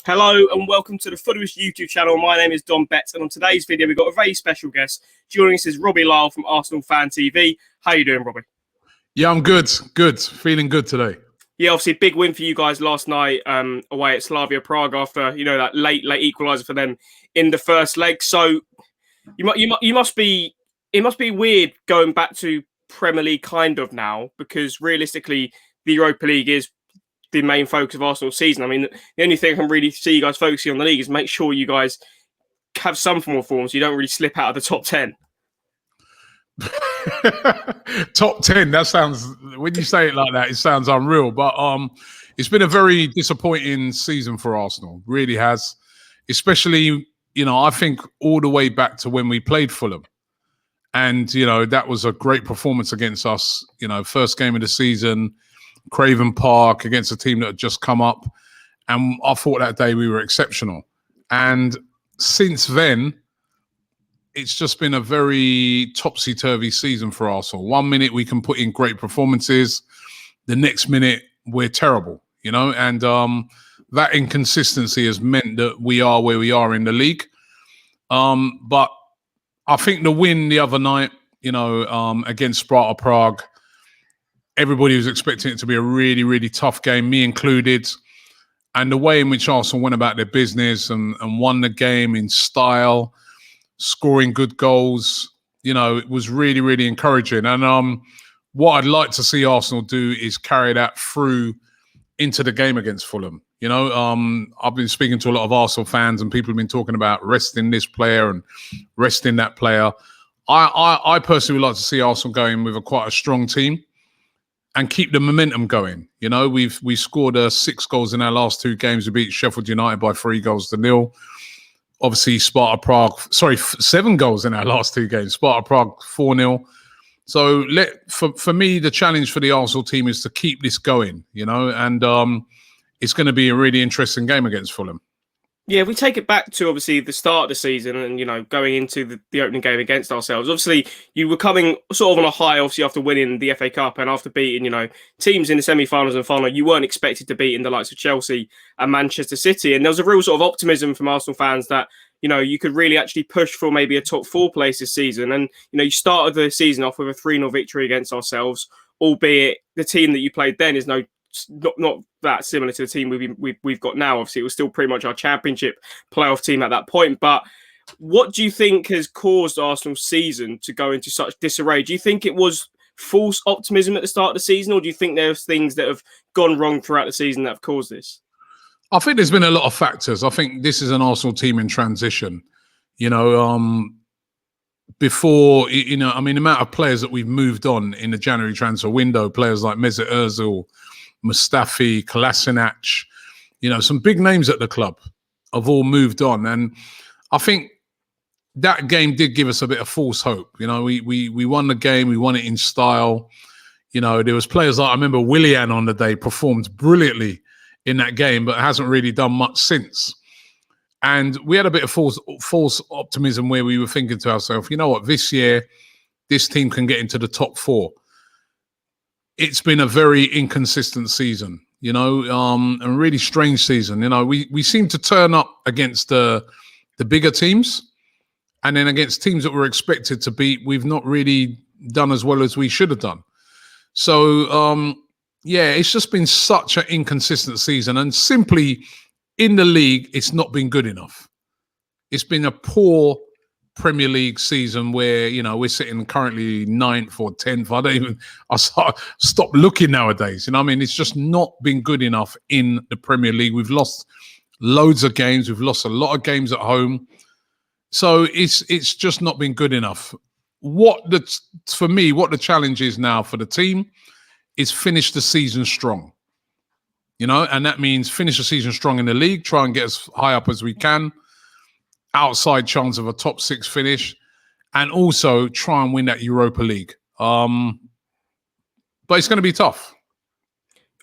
Hello and welcome to the Fulhamish YouTube channel. My name is Don Betts, and on today's video we've got a very special guest. Joining us is Robbie Lyle from Arsenal Fan TV. How you doing, Robbie? Yeah, I'm good. Feeling good today. Yeah, obviously a big win for you guys last night away at Slavia Prague after that late equaliser for them in the first leg. So it must be weird going back to Premier League kind of now, because realistically the Europa League is the main focus of Arsenal's season. I mean, the only thing I can really see you guys focusing on the league is make sure you guys have some form of form so you don't really slip out of the top 10. Top 10, that sounds, when you say it like that, it sounds unreal. But it's been a very disappointing season for Arsenal. Really has. Especially, I think all the way back to when we played Fulham. And, that was a great performance against us. First game of the season, Craven Park, against a team that had just come up. And I thought that day we were exceptional. And since then, it's just been a very topsy-turvy season for Arsenal. 1 minute we can put in great performances. The next minute we're terrible, and that inconsistency has meant that we are where we are in the league. But I think the win the other night, against Sparta Prague, everybody was expecting it to be a really, really tough game, me included. And the way in which Arsenal went about their business and won the game in style, scoring good goals, it was really, really encouraging. And what I'd like to see Arsenal do is carry that through into the game against Fulham. I've been speaking to a lot of Arsenal fans and people have been talking about resting this player and resting that player. I personally would like to see Arsenal going with quite a strong team and keep the momentum going. We scored 6 goals in our last 2 games. We beat Sheffield United by 3-0. Obviously, 7 goals in our last 2 games. Sparta Prague 4-0. So for me, the challenge for the Arsenal team is to keep this going, and it's going to be a really interesting game against Fulham. Yeah, we take it back to obviously the start of the season and, going into the opening game against ourselves. Obviously, you were coming sort of on a high, obviously, after winning the FA Cup and after beating, teams in the semi-finals and final. You weren't expected to beat in the likes of Chelsea and Manchester City. And there was a real sort of optimism from Arsenal fans that, you could really actually push for maybe a top 4 place this season. And, you started the season off with a 3-0 victory against ourselves, albeit the team that you played then is not that similar to the team we've got now. Obviously, it was still pretty much our championship playoff team at that point. But what do you think has caused Arsenal's season to go into such disarray? Do you think it was false optimism at the start of the season, or do you think there's things that have gone wrong throughout the season that have caused this? I think there's been a lot of factors. I think this is an Arsenal team in transition. Before, the amount of players that we've moved on in the January transfer window, players like Mesut Ozil, Mustafi, Kolasinac, some big names at the club have all moved on. And I think that game did give us a bit of false hope. We won the game, we won it in style. There was players like, I remember Willian on the day performed brilliantly in that game, but hasn't really done much since. And we had a bit of false optimism where we were thinking to ourselves, this year, this team can get into the top 4. It's been a very inconsistent season, and a really strange season. We seem to turn up against the bigger teams, and then against teams that we're expected to beat, we've not really done as well as we should have done. So, it's just been such an inconsistent season, and simply in the league, it's not been good enough. It's been a poor Premier League season where, we're sitting currently 9th or 10th. I stop looking nowadays. It's just not been good enough in the Premier League. We've lost loads of games. We've lost a lot of games at home. So it's just not been good enough. For me, what the challenge is now for the team is finish the season strong. And that means finish the season strong in the league, try and get as high up as we can, outside chance of a top 6 finish, and also try and win that Europa League. But it's going to be tough.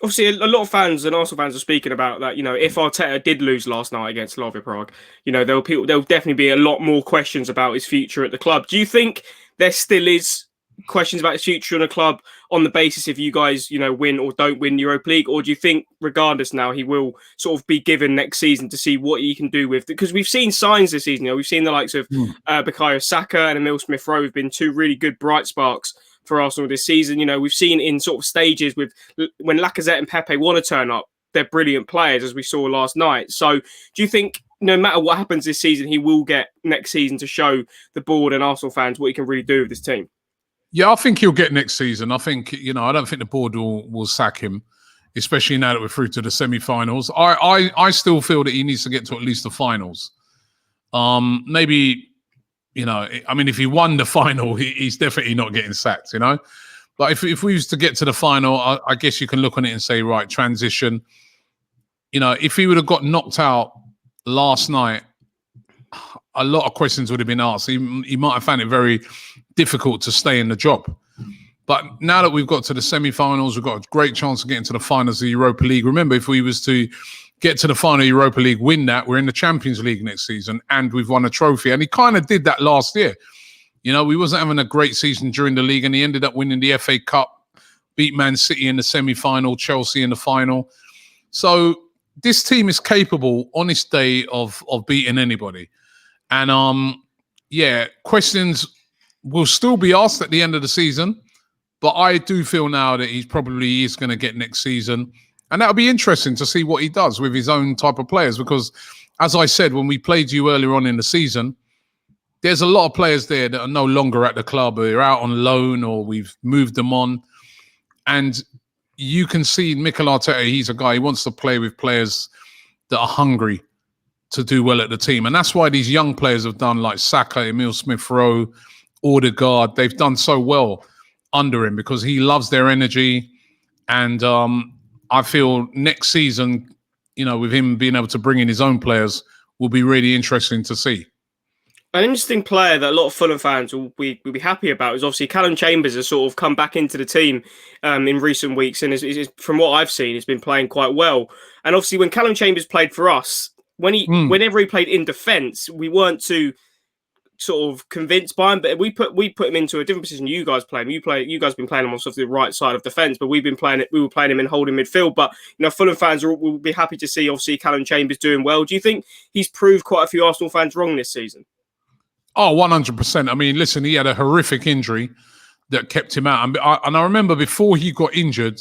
Obviously, a lot of fans and Arsenal fans are speaking about that, if Arteta did lose last night against Slavia Prague, there'll definitely be a lot more questions about his future at the club. Do you think there still is questions about his future in a club on the basis if you guys, win or don't win Europa League? Or do you think, regardless now, he will sort of be given next season to see what he can do with? Because we've seen signs this season. We've seen the likes of Bukayo Saka and Emile Smith-Rowe have been two really good bright sparks for Arsenal this season. We've seen in sort of stages with when Lacazette and Pepe want to turn up, they're brilliant players, as we saw last night. So do you think no matter what happens this season, he will get next season to show the board and Arsenal fans what he can really do with this team? Yeah, I think he'll get next season. I think, I don't think the board will sack him, especially now that we're through to the semi-finals. I still feel that he needs to get to at least the finals. Maybe, if he won the final, he's definitely not getting sacked, But if we used to get to the final, I guess you can look on it and say, right, transition. If he would have got knocked out last night, a lot of questions would have been asked. He might have found it very difficult to stay in the job. But now that we've got to the semi-finals, we've got a great chance of getting to the finals of the Europa League. Remember, if we was to get to the final Europa League, win that, we're in the Champions League next season, and we've won a trophy. And he kind of did that last year. We wasn't having a great season during the league, and he ended up winning the FA Cup, beat Man City in the semi-final, Chelsea in the final. So this team is capable, on this day, of beating anybody. And, questions will still be asked at the end of the season. But I do feel now that he's probably is going to get next season. And that'll be interesting to see what he does with his own type of players. Because, as I said, when we played you earlier on in the season, there's a lot of players there that are no longer at the club, or they're out on loan, or we've moved them on. And you can see Mikel Arteta, he's a guy, he wants to play with players that are hungry to do well at the team. And that's why these young players have done, like Saka, Emile Smith-Rowe, Odegaard, they've done so well under him because he loves their energy. And I feel next season, with him being able to bring in his own players, will be really interesting to see. An interesting player that a lot of Fulham fans will be happy about is obviously Callum Chambers has sort of come back into the team in recent weeks, and is, from what I've seen, has been playing quite well. And obviously, when Callum Chambers played for us, whenever he played in defence, we weren't too sort of convinced by him. But we put him into a different position. You guys play him. You guys have been playing him on sort of the right side of defence, but we were playing him in holding midfield. But Fulham fans will be happy to see obviously Callum Chambers doing well. Do you think he's proved quite a few Arsenal fans wrong this season? Oh, 100%. I mean, listen, he had a horrific injury that kept him out. And I remember before he got injured,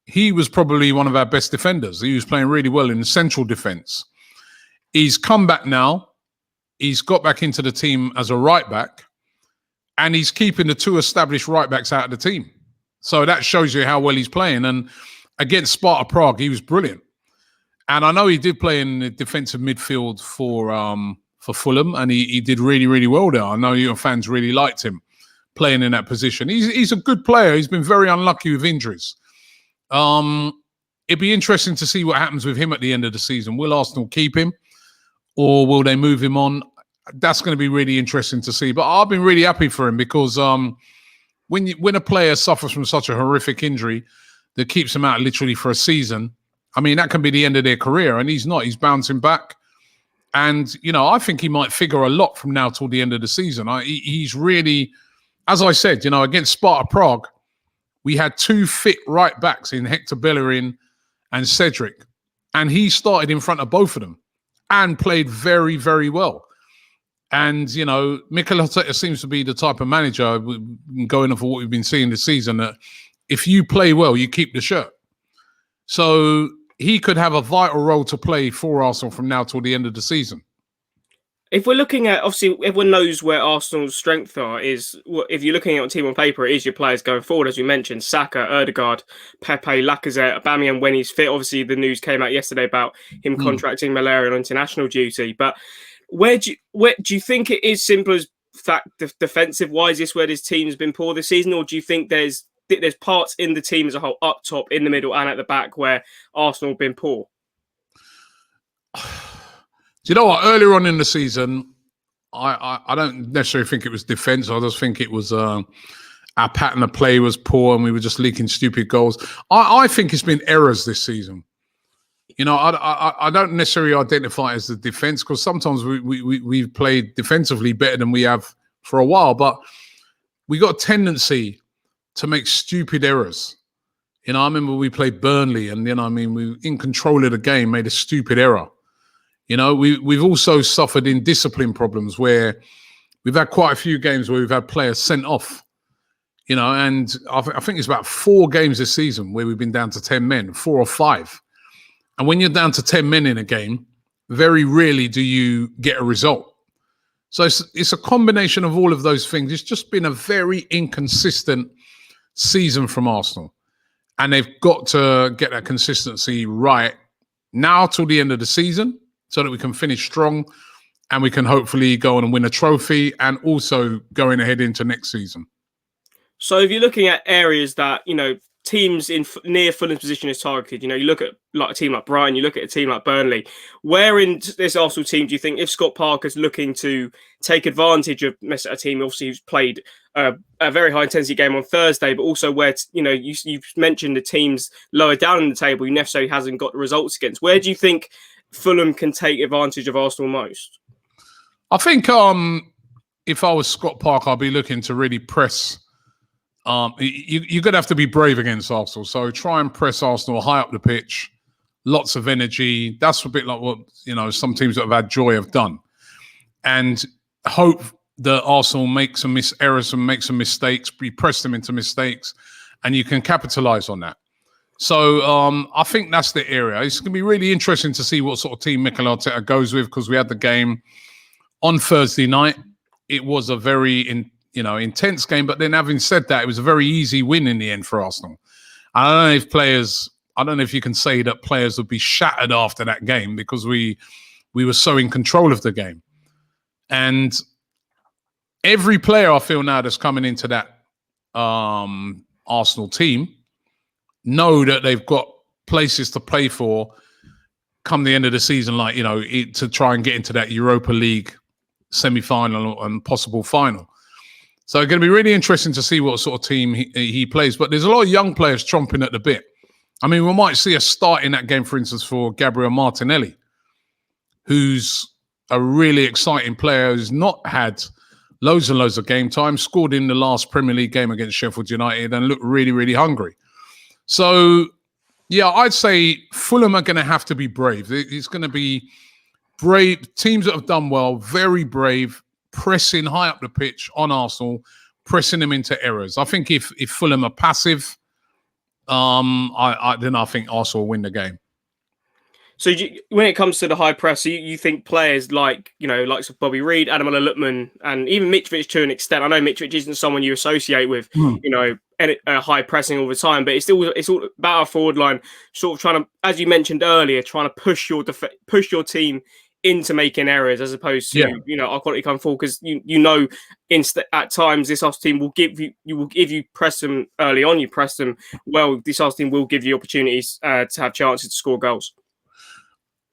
he was probably one of our best defenders. He was playing really well in the central defence. He's come back now. He's got back into the team as a right back, and he's keeping the two established right backs out of the team. So that shows you how well he's playing. And against Sparta Prague, he was brilliant. And I know he did play in the defensive midfield for Fulham, and he did really, really well there. I know your fans really liked him playing in that position. He's a good player. He's been very unlucky with injuries. It'd be interesting to see what happens with him at the end of the season. Will Arsenal keep him, or will they move him on? That's going to be really interesting to see. But I've been really happy for him because when a player suffers from such a horrific injury that keeps him out literally for a season, I mean, that can be the end of their career. And he's not. He's bouncing back. And, I think he might figure a lot from now till the end of the season. He's really, as I said, against Sparta Prague, we had two fit right backs in Hector Bellerin and Cedric. And he started in front of both of them and played very, very well. And, Mikel Arteta seems to be the type of manager, going off of what we've been seeing this season, that if you play well, you keep the shirt. So he could have a vital role to play for Arsenal from now till the end of the season. If we're looking at, obviously, everyone knows where Arsenal's strength are. If you're looking at a team on paper, it is your players going forward, as you mentioned, Saka, Odegaard, Pepe, Lacazette, Aubameyang when he's fit. Obviously, the news came out yesterday about him contracting malaria on international duty. But where do you think it is simple as that defensive-wise, is where this team's been poor this season, or do you think there's parts in the team as a whole, up top, in the middle, and at the back, where Arsenal have been poor? Do you know what? Earlier on in the season, I don't necessarily think it was defence. I just think it was our pattern of play was poor and we were just leaking stupid goals. I think it's been errors this season. I don't necessarily identify it as the defence because sometimes we've played defensively better than we have for a while. But we got a tendency to make stupid errors. You know, I remember we played Burnley, and we in control of the game made a stupid error. You know, we've also suffered indiscipline problems where we've had quite a few games where we've had players sent off. You know, and I think it's about 4 games this season where we've been down to 10 men, 4 or 5. And when you're down to 10 men in a game, very rarely do you get a result. So it's a combination of all of those things. It's just been a very inconsistent season from Arsenal. And they've got to get that consistency right now till the end of the season so that we can finish strong and we can hopefully go on and win a trophy, and also going ahead into next season. So if you're looking at areas that, teams in near Fulham's position is targeted, you look at like a team like Brighton, you look at a team like Burnley, where in this Arsenal team do you think, if Scott Parker's looking to take advantage of a team, obviously who's played a very high intensity game on Thursday, but also where, you've mentioned the teams lower down in the table, he necessarily hasn't got the results against. Where do you think Fulham can take advantage of Arsenal most? I think if I was Scott Parker, I'd be looking to really press. You're going to have to be brave against Arsenal. So try and press Arsenal high up the pitch, lots of energy. That's a bit like what, some teams that have had joy have done. And hope that Arsenal make some errors and make some mistakes, we press them into mistakes, and you can capitalize on that. So I think that's the area. It's going to be really interesting to see what sort of team Mikel Arteta goes with, because we had the game on Thursday night. It was a very intense game, but then having said that, it was a very easy win in the end for Arsenal. I don't know if you can say that players would be shattered after that game, because we were so in control of the game. And every player I feel now that's coming into that Arsenal team know that they've got places to play for come the end of the season, like, to try and get into that Europa League semi-final and possible final. So it's going to be really interesting to see what sort of team he plays. But there's a lot of young players chomping at the bit. I mean, we might see a start in that game, for instance, for Gabriel Martinelli, who's a really exciting player who's not had loads and loads of game time, scored in the last Premier League game against Sheffield United and looked really, really hungry. So, yeah, I'd say Fulham are going to have to be brave. It's going to be brave. Teams that have done well, very brave, pressing high up the pitch on Arsenal, pressing them into errors. I think if Fulham are passive, then I think Arsenal will win the game. So when it comes to the high press, you think players like, likes of Bobby Reid, Adam Lutman, and even Mitrovic to an extent. I know Mitrovic isn't someone you associate with, high pressing all the time, but it's all about our forward line, sort of trying to, as you mentioned earlier, trying to push your team into making errors, as opposed to our quality come forward, because at times this Arsenal team will give you press them early on, you press them well, this Arsenal team will give you opportunities to have chances to score goals.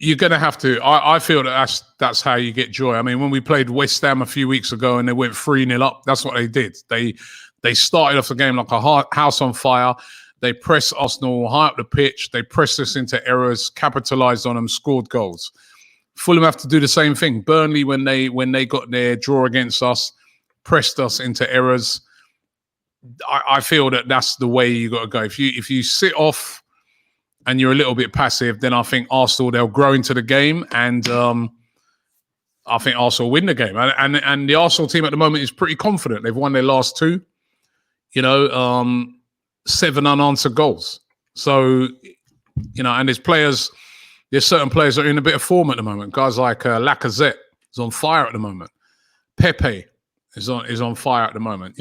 You're going to have to. I feel that's how you get joy. I mean, when we played West Ham a few weeks ago and they went 3-0 up, that's what they did. They started off the game like a house on fire. They pressed Arsenal high up the pitch. They pressed us into errors, capitalised on them, scored goals. Fulham have to do the same thing. Burnley, when they got their draw against us, pressed us into errors. I feel that's the way you got to go. If you sit off and you're a little bit passive, then I think Arsenal, they'll grow into the game, and I think Arsenal win the game. And the Arsenal team at the moment is pretty confident. They've won their last 2. 7 unanswered goals. So, and there's certain players that are in a bit of form at the moment. Guys like Lacazette is on fire at the moment. Pepe is on fire at the moment,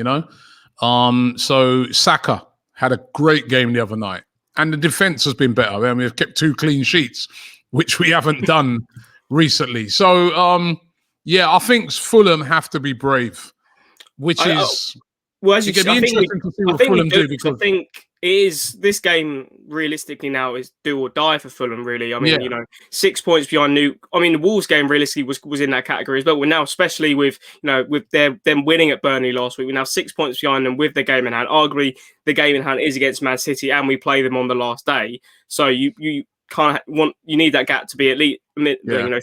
So Saka had a great game the other night. And the defence has been better. I mean, we've kept 2 clean sheets, which we haven't done recently. So, I think Fulham have to be brave, which is... Well, as you said, I think because I think it is, this game realistically now is do or die for Fulham, really. I mean, 6 points behind the Wolves game realistically was in that category as well. We're now, especially with them winning at Burnley last week, we're now 6 points behind them with the game in hand. Arguably, the game in hand is against Man City, and we play them on the last day. So you you need that gap to be at least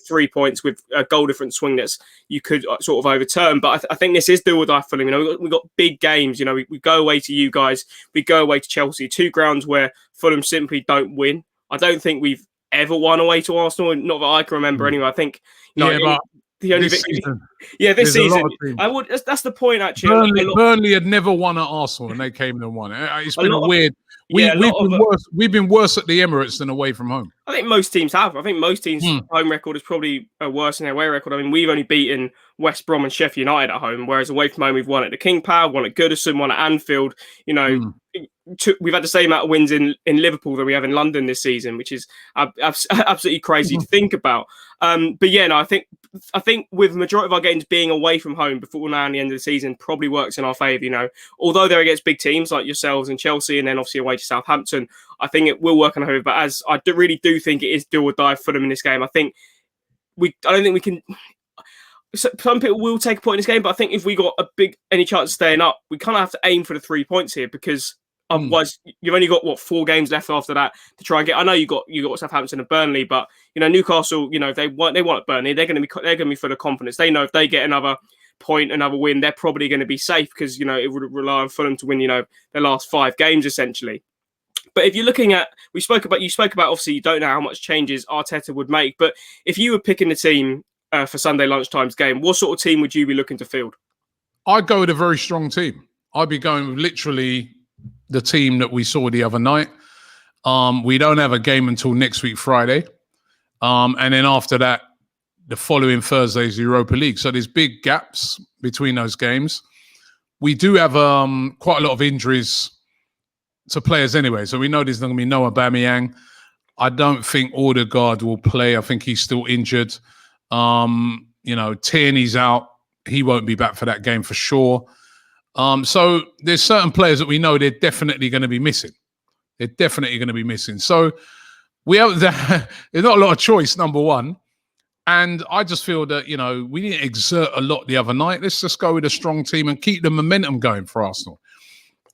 3 points with a goal difference swing that's you could sort of overturn. But I think this is do or die for them. We've got big games. We go away to you guys, we go away to Chelsea, 2 grounds where Fulham simply don't win. I don't think we've ever won away to Arsenal, not that I can remember anyway. I think but the only this season, this season, that's the point actually. Burnley had never won at Arsenal, and they came and won it. It's been a weird. We've been worse at the Emirates than away from home. I think most teams have. I think most teams' home record is probably worse than their away record. I mean, we've only beaten West Brom and Sheffield United at home, whereas away from home we've won at the King Power, won at Goodison, won at Anfield. We've had the same amount of wins in Liverpool that we have in London this season, which is absolutely crazy to think about. I think with the majority of our games being away from home before now and the end of the season probably works in our favour. Although they're against big teams like yourselves and Chelsea, and then obviously away to Southampton, I think it will work in our favour. But as I really do think it is do or die for them in this game. I don't think we can. Some people will take a point in this game, but I think if we got any chance of staying up, we kind of have to aim for the 3 points here, because otherwise you've only got 4 games left after that to try and get. I know you got Southampton and Burnley, but Newcastle, they want Burnley. They're going to be full of confidence. They know if they get another point, another win, they're probably going to be safe, because it would rely on Fulham to win their last 5 games essentially. But if you're looking at, you spoke about obviously you don't know how much changes Arteta would make, but if you were picking the team for Sunday lunchtime's game, what sort of team would you be looking to field? I'd go with a very strong team. I'd be going with literally the team that we saw the other night. We don't have a game until next week, Friday. And then after that, the following Thursday is the Europa League. So there's big gaps between those games. We do have quite a lot of injuries to players anyway. So we know there's not going to be no Aubameyang. I don't think Odegaard will play. I think he's still injured. Tierney's out. He won't be back for that game for sure. So there's certain players that we know they're definitely going to be missing. So we have there's not a lot of choice, number one. And I just feel that, we didn't exert a lot the other night. Let's just go with a strong team and keep the momentum going for Arsenal.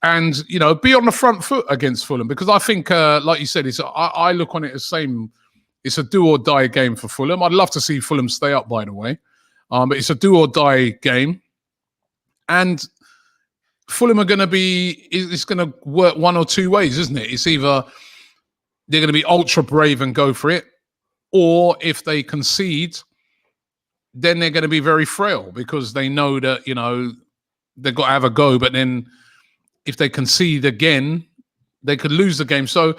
And, be on the front foot against Fulham, because I think, like you said, I look on it as same. It's a do or die game for Fulham. I'd love to see Fulham stay up, by the way. But it's a do or die game. And Fulham are going to it's going to work one or two ways, isn't it? It's either they're going to be ultra brave and go for it, or if they concede, then they're going to be very frail, because they know that, they've got to have a go. But then if they concede again, they could lose the game. So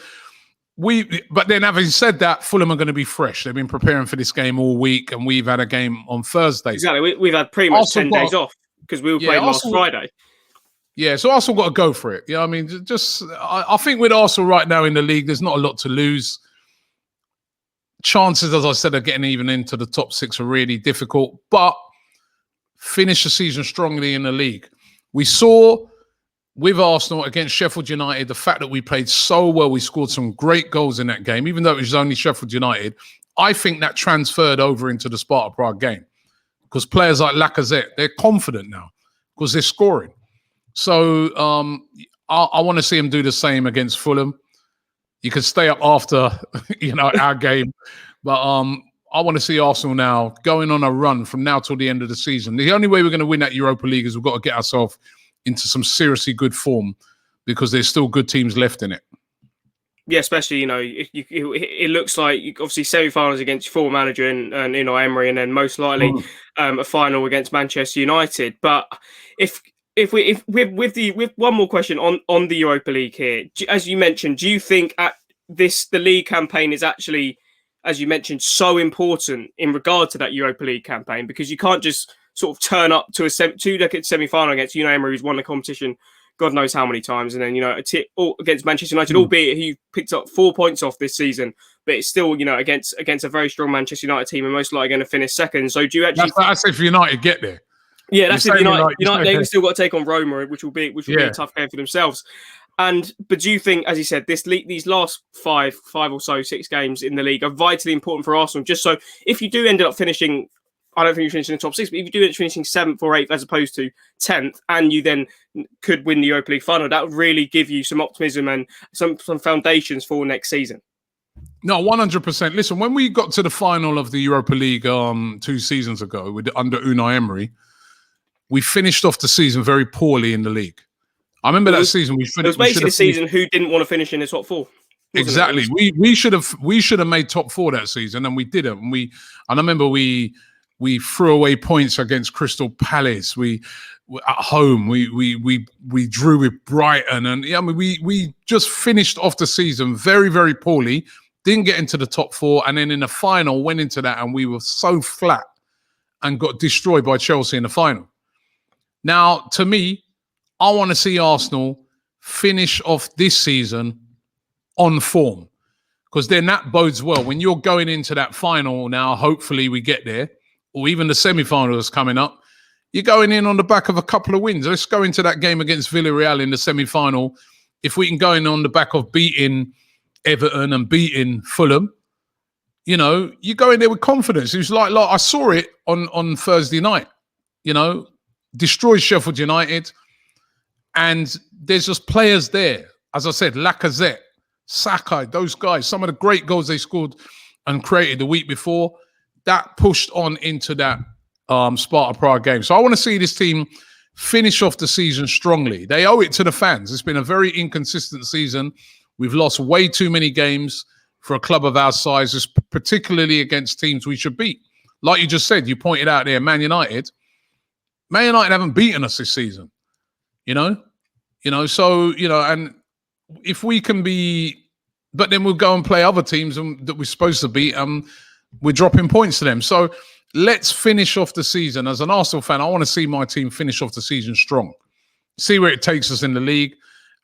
but then having said that, Fulham are going to be fresh. They've been preparing for this game all week, and we've had a game on Thursday. Exactly. We've had pretty much 10 days off, because we were playing last Friday. Yeah, so Arsenal got to go for it. I think with Arsenal right now in the league, there's not a lot to lose. Chances, as I said, of getting even into the top 6 are really difficult, but finish the season strongly in the league. We saw with Arsenal against Sheffield United, the fact that we played so well, we scored some great goals in that game, even though it was only Sheffield United. I think that transferred over into the Sparta Prague game, because players like Lacazette, they're confident now because they're scoring. So I want to see him do the same against Fulham. You can stay up after, our game. But I want to see Arsenal now going on a run from now till the end of the season. The only way we're going to win that Europa League is we've got to get ourselves into some seriously good form, because there's still good teams left in it. Yeah, especially, it looks like obviously semi-finals against your former manager and Emery, and then most likely a final against Manchester United. But if with one more question on the Europa League here, as you mentioned, do you think the league campaign is actually, as you mentioned, so important in regard to that Europa League campaign? Because you can't just sort of turn up to a two-decade semi-final against Emery, who's won the competition God knows how many times, and then against Manchester United, albeit he picked up 4 points off this season, but it's still against a very strong Manchester United team, and most likely going to finish second. So do you actually? That's if United get there. Yeah, that's if United. They've still got to take on Roma, which will be a tough game for themselves. But do you think, as you said, these last five or so 6 games in the league are vitally important for Arsenal? Just so if you do end up finishing, I don't think you finish in the top 6, but if you do end up finishing 7th or 8th as opposed to 10th, and you then could win the Europa League final, that would really give you some optimism and some foundations for next season. No, 100%. Listen, when we got to the final of the Europa League 2 seasons ago under Unai Emery, we finished off the season very poorly in the league. I remember that season we finished. It was basically the season who didn't want to finish in the top 4. Exactly. We should have made top 4 that season, and we didn't. And I remember we threw away points against Crystal Palace. We at home we drew with Brighton, and we just finished off the season very, very poorly. Didn't get into the top 4, and then in the final went into that, and we were so flat and got destroyed by Chelsea in the final. Now, to me, I want to see Arsenal finish off this season on form, because then that bodes well. When you're going into that final now, hopefully we get there, or even the semi-final that's coming up, you're going in on the back of a couple of wins. Let's go into that game against Villarreal in the semi-final. If we can go in on the back of beating Everton and beating Fulham, you go in there with confidence. It was like I saw it on Thursday night, destroyed Sheffield United, and there's just players there. As I said, Lacazette, Saka, those guys, some of the great goals they scored and created the week before, that pushed on into that Sparta Prague game. So I want to see this team finish off the season strongly. They owe it to the fans. It's been a very inconsistent season. We've lost way too many games for a club of our sizes, particularly against teams we should beat. Like you just said, you pointed out there, Man United haven't beaten us this season, and if we can be, but then we'll go and play other teams that we're supposed to beat, we're dropping points to them. So let's finish off the season. As an Arsenal fan, I want to see my team finish off the season strong, see where it takes us in the league,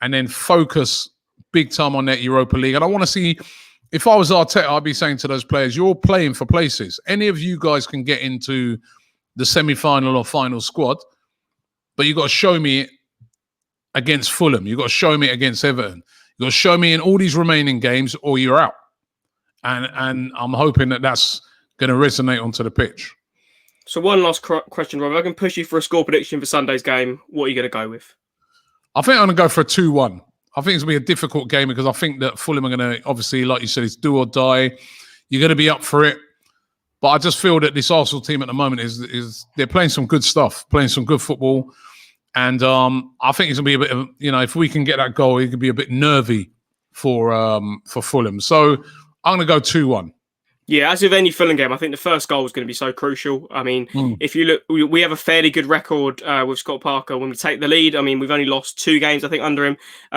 and then focus big time on that Europa League. And I want to see, if I was Arteta, I'd be saying to those players, you're playing for places. Any of you guys can get into the semi-final or final squad, but you've got to show me it against Fulham. You've got to show me it against Everton. You've got to show me in all these remaining games, or you're out. And I'm hoping that that's going to resonate onto the pitch. So one last question, Robbie. I can push you for a score prediction for Sunday's game. What are you going to go with? I think I'm going to go for a 2-1. I think it's going to be a difficult game, because I think that Fulham are going to, obviously, like you said, it's do or die. You're going to be up for it. But I just feel that this Arsenal team at the moment is they're playing some good stuff, playing some good football. And I think it's going to be a bit of, if we can get that goal, it could be a bit nervy for Fulham. So I'm going to go 2-1. Yeah, as with any Fulham game, I think the first goal is going to be so crucial. I mean, if you look, we have a fairly good record with Scott Parker when we take the lead. I mean, we've only lost 2 games, I think, under him,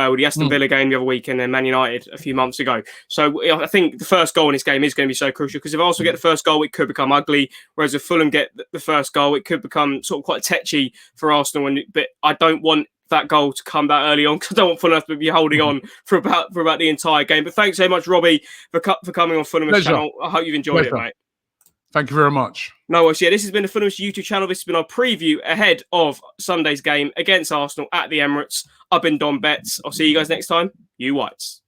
with the Aston Villa game the other week and then Man United a few months ago. So I think the first goal in this game is going to be so crucial, because if Arsenal get the first goal, it could become ugly. Whereas if Fulham get the first goal, it could become sort of quite tetchy for Arsenal. But I don't want that goal to come that early on, because I don't want Fulham to be holding on for about the entire game. But thanks so much, Robbie, for coming on Fulhamish channel. I hope you've enjoyed it, mate. Thank you very much. No worries. Yeah, this has been the Fulhamish YouTube channel. This has been our preview ahead of Sunday's game against Arsenal at the Emirates. I've been Don Betts. I'll see you guys next time. You Whites.